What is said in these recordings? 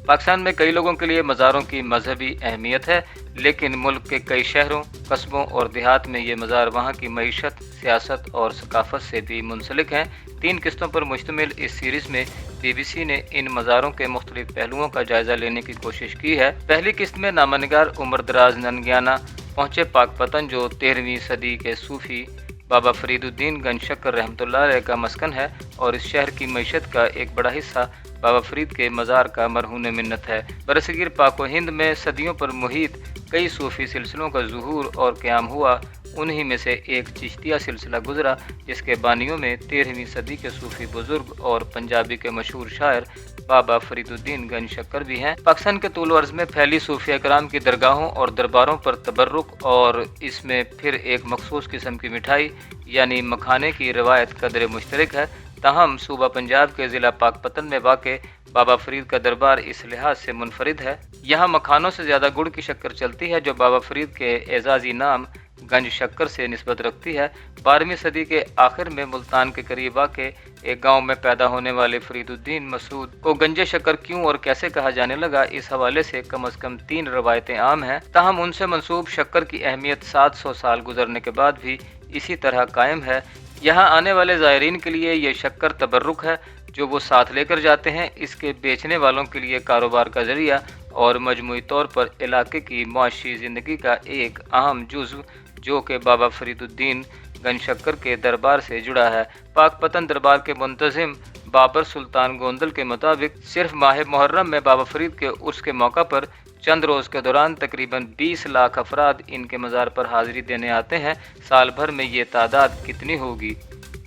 पाकिस्तान में कई लोगों के लिए मज़ारों की मजहबी अहमियत है, लेकिन मुल्क के कई शहरों, कस्बों और देहात में ये मज़ार वहाँ की मईशत, सियासत और सकाफत से भी मुंसलिक हैं। 3 किस्तों पर मुश्तमिल इस सीरीज़ में BBC ने इन मज़ारों के मुख्तलिफ पहलुओं का जायज़ा लेने की कोशिश की है। पहली किस्त में नामानिगार उमर दराज ननगियाना पहुँचे पाकपतन, जो 13वीं सदी के सूफ़ी बाबा फरीदुद्दीन गंज शक्कर रहमतुल्लाह अलैह का मस्कन है और इस शहर की मईशत का एक बड़ा हिस्सा बाबा फरीद के मज़ार का मरहून मिन्नत है। बरसगीर पाक व हिंद में सदियों पर मुहित कई सूफ़ी सिलसिलों का ज़ुहूर और क़याम हुआ। उन्हीं में से एक चिश्तिया सिलसिला गुजरा, जिसके बानियों में 13वीं सदी के सूफ़ी बुज़ुर्ग और पंजाबी के मशहूर शायर बाबा फरीदुद्दीन गंज शक्कर भी हैं। पाकिस्तान के तूल अर्ज़ में फैली सूफिया कराम की दरगाहों और दरबारों पर तबर्रुक और इसमें फिर एक मखसूस किस्म की मिठाई यानी मखाने की रवायत कदर मुश्तरक है। ताहम सूबा पंजाब के ज़िला पाकपतन में वाक़े बाबा फरीद का दरबार इस लिहाज से मुनफरिद है। यहाँ मखानों से ज़्यादा गुड़ की शक्कर चलती है, जो बाबा फरीद के एजाज़ी नाम गंज शक्कर से निस्बत रखती है। 12वीं सदी के आखिर में मुल्तान के करीब वाक़े एक गांव में पैदा होने वाले फरीदुद्दीन मसूद को गंजे शक्कर क्यों और कैसे कहा जाने लगा, इस हवाले से कम अज़ कम 3 रवायतें आम हैं। ताहम उनसे मंसूब शक्कर की अहमियत 700 साल गुजरने के बाद भी इसी तरह कायम है। यहाँ आने वाले ज़ायरीन के लिए ये शक्कर तबर्रुक है जो वो साथ लेकर जाते हैं। इसके बेचने वालों के लिए कारोबार का ज़रिया और मजमूई तौर पर इलाके की मुआशी ज़िंदगी का एक अहम जुज़्व, जो कि बाबा फरीदुद्दीन गंज शक्कर के दरबार से जुड़ा है। पाकपतन दरबार के मुंतज़िम बाबर सुल्तान गोंदल के मुताबिक सिर्फ माह मुहर्रम में बाबा फरीद के उर्स के मौका पर चंद रोज़ के दौरान तकरीबन 20 लाख अफराद इनके मज़ार पर हाज़िरी देने आते हैं। साल भर में ये तादाद कितनी होगी?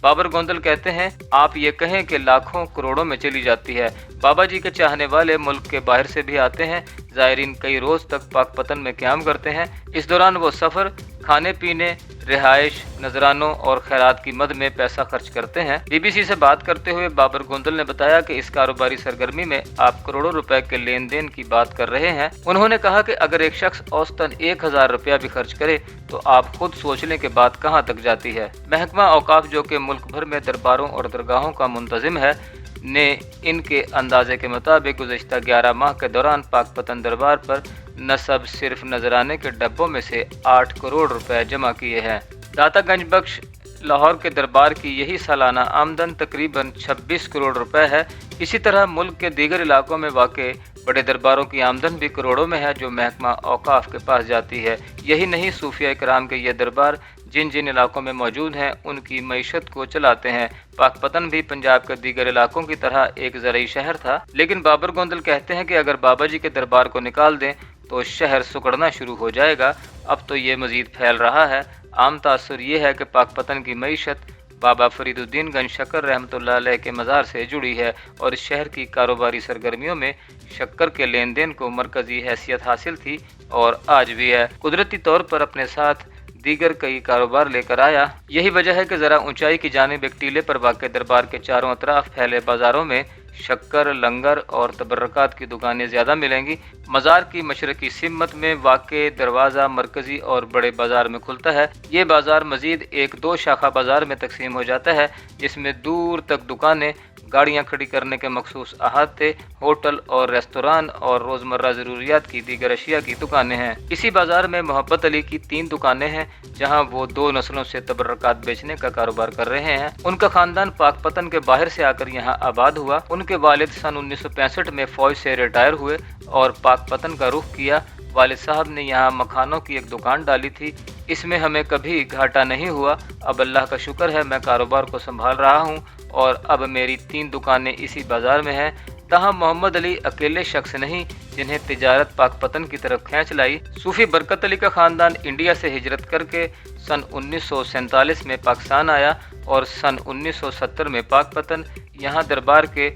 बाबर गोंदल कहते हैं, आप ये कहें कि लाखों करोड़ों में चली जाती है। बाबा जी के चाहने वाले मुल्क के बाहर से भी आते हैं। ज़ायरीन कई रोज़ तक पाकपतन में क़याम करते हैं। इस दौरान वो सफ़र, खाने पीने, रिहाइश, नजरानों और खैरात की मद में पैसा खर्च करते हैं। BBC से बात करते हुए बाबर गोंदल ने बताया कि इस कारोबारी सरगर्मी में आप करोड़ों रुपए के लेन देन की बात कर रहे हैं। उन्होंने कहा कि अगर एक शख्स औसतन 1000 रुपया भी खर्च करे तो आप खुद सोच लें कि बात कहाँ तक जाती है। महकमा औकाफ, जो कि मुल्क भर में दरबारों और दरगाहों का मुंतज़िम है, ने इनके अंदाजे के मुताबिक गुज़श्ता 11 माह के दौरान पाकपतन दरबार पर नसब सिर्फ नजराने के डब्बों में से 8 करोड़ रुपए जमा किए हैं। दाता गंज बख्श लाहौर के दरबार की यही सालाना आमदन तकरीबन 26 करोड़ रुपए है। इसी तरह मुल्क के दीगर इलाकों में वाक़े बड़े दरबारों की आमदन भी करोड़ों में है, जो महकमा औकाफ के पास जाती है। यही नहीं, सूफिया कराम के ये दरबार जिन जिन इलाकों में मौजूद हैं उनकी मईशत को चलाते हैं। पाकपतन भी पंजाब के दीगर इलाकों की तरह एक ज़रई शहर था, लेकिन बाबर गोंदल कहते हैं कि अगर बाबा जी के दरबार को निकाल दें तो शहर सुकड़ना शुरू हो जाएगा। अब तो ये मज़ीद फैल रहा है। आम तासुर ये है कि पाकपतन की मईशत बाबा फरीदुद्दीन गंज शक्कर रहमतुल्लाह अलैह के मज़ार से जुड़ी है और इस शहर की कारोबारी सरगर्मियों में शक्कर के लेन देन को मरकज़ी हैसियत हासिल थी और आज भी है। कुदरती तौर पर अपने साथ दीगर कई कारोबार लेकर आया। यही वजह है कि ज़रा ऊंचाई की जानिब एक टीले पर वाक़ दरबार के चारों अतराफ फैले बाज़ारों में शक्कर, लंगर और तबर्रकात की दुकानें ज़्यादा मिलेंगी। मज़ार की मशरक़ी सिमत में वाक़े दरवाज़ा मरकज़ी और बड़े बाज़ार में खुलता है। ये बाज़ार मज़ीद 1-2 शाखा बाज़ार में तकसीम हो जाता है, जिसमें दूर तक दुकानें, गाड़ियाँ खड़ी करने के मखसूस अहाते, होटल और रेस्तरान और रोज़मर्रा ज़रूरियात की दीगर अशिया की दुकानें हैं। इसी बाज़ार में मोहब्बत अली की 3 दुकानें हैं, जहां वो 2 नस्लों से तबर्रकात बेचने का कारोबार कर रहे हैं। उनका ख़ानदान पाकपतन के बाहर से आकर यहाँ आबाद हुआ। उनके वालिद सन 1965 में फ़ौज से रिटायर हुए और पाकपतन का रुख किया। वालिद साहब ने यहाँ मखानों की एक दुकान डाली थी। इसमें हमें कभी घाटा नहीं हुआ। अब अल्लाह का शुक्र है, मैं कारोबार को संभाल रहा हूँ और अब मेरी 3 दुकानें इसी बाज़ार में हैं। ताहम मोहम्मद अली अकेले शख्स नहीं जिन्हें तिजारत पाकपतन की तरफ खींच लाई। सूफ़ी बरकत अली का ख़ानदान इंडिया से हिजरत करके सन 1947 में पाकिस्तान आया और सन 1970 में पाकपतन। यहाँ दरबार के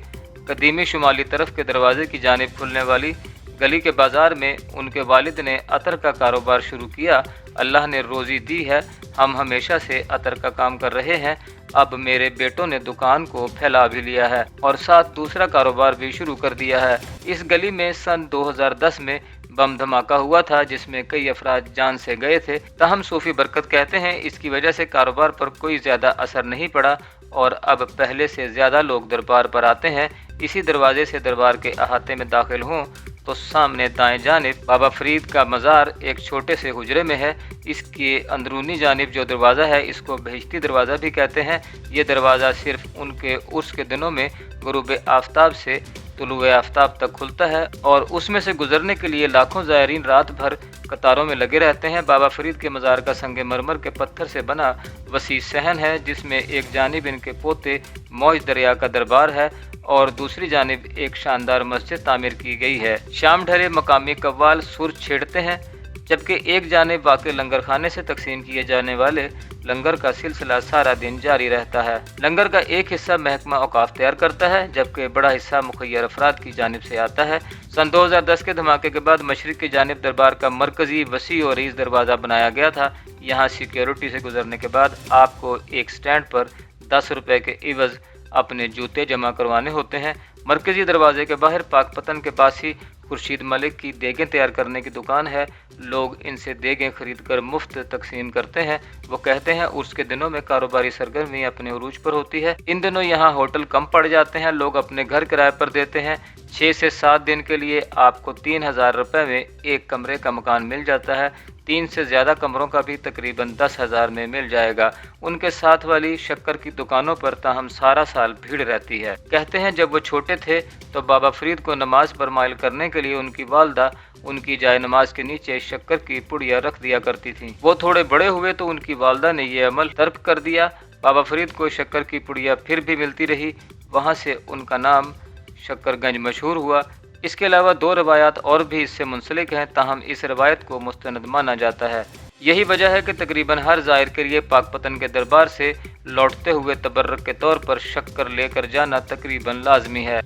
कदीमी शुमाली तरफ के दरवाज़े की जानिब खुलने वाली गली के बाज़ार में उनके वालिद ने अतर का कारोबार शुरू किया। अल्लाह ने रोज़ी दी है, हम हमेशा से अतर का काम कर रहे हैं। अब मेरे बेटों ने दुकान को फैला भी लिया है और साथ दूसरा कारोबार भी शुरू कर दिया है। इस गली में सन 2010 में बम धमाका हुआ था, जिसमें कई अफराद जान से गए थे। ताहम सूफ़ी बरकत कहते हैं, इसकी वजह से कारोबार पर कोई ज़्यादा असर नहीं पड़ा और अब पहले से ज़्यादा लोग दरबार पर आते हैं। इसी दरवाजे से दरबार के अहाते में दाखिल हों तो सामने दाएं जानिब बाबा फरीद का मज़ार एक छोटे से हुजरे में है। इसके अंदरूनी जानिब जो दरवाज़ा है इसको बहिश्ती दरवाज़ा भी कहते हैं। ये दरवाज़ा सिर्फ उनके उर्स के दिनों में गुरूब आफ्ताब से तुलुए आफ्ताब तक खुलता है और उसमें से गुजरने के लिए लाखों ज़ायरीन रात भर कतारों में लगे रहते हैं। बाबा फरीद के मज़ार का संगे मरमर के पत्थर से बना वसी सहन है जिसमें एक जानिब इनके पोते मौज दरिया का दरबार है और दूसरी जानिब एक शानदार मस्जिद तामीर की गई है। शाम ढले मकामी कव्वाल सुर छेड़ते हैं जबकि एक जानिब वाक़ लंगर खाने से तकसीम किए जाने वाले लंगर का सिलसिला सारा दिन जारी रहता है। लंगर का एक हिस्सा महकमा औकाफ तैयार करता है जबकि बड़ा हिस्सा मुखय्यर अफराद की जानिब से आता है। सन 2010 के धमाके के बाद मशरिक की जानिब दरबार का मरकजी वसी और ईज़ दरवाज़ा बनाया गया था। यहाँ सिक्योरिटी से गुजरने के बाद आपको एक स्टैंड पर 10 रुपये के इवज़ अपने जूते जमा करवाने होते हैं। मरकजी दरवाजे के बाहर पाकपतन के पास ही खुर्शीद मलिक की देगें तैयार करने की दुकान है। लोग इनसे देगें खरीद कर मुफ्त तकसीम करते हैं। वो कहते हैं उर्स के दिनों में कारोबारी सरगर्मी अपने उरूज पर होती है। इन दिनों यहाँ होटल कम पड़ जाते हैं, लोग अपने घर किराए पर देते हैं। 6 से 7 दिन के लिए आपको 3000 रुपये में एक कमरे का मकान मिल जाता है। 3 से ज़्यादा कमरों का भी तकरीबन 10,000 में मिल जाएगा। उनके साथ वाली शक्कर की दुकानों पर ताहम सारा साल भीड़ रहती है। कहते हैं जब वो छोटे थे तो बाबा फरीद को नमाज पर माइल करने के लिए उनकी वालदा उनकी जाए नमाज के नीचे शक्कर की पुड़िया रख दिया करती थी। वो थोड़े बड़े हुए तो उनकी वालदा ने ये अमल तर्क कर दिया। बाबा फरीद को शक्कर की पुड़िया फिर भी मिलती रही। वहाँ से उनका नाम शक्करगंज मशहूर हुआ। इसके अलावा 2 रवायात और भी इससे मुंसलिक हैं, ताहम इस रवायत को मुस्तनद माना जाता है। यही वजह है कि तकरीबन हर ज़ायर के लिए पाकपतन के दरबार से लौटते हुए तबर्रक के तौर पर शक्कर लेकर जाना तकरीबन लाजमी है।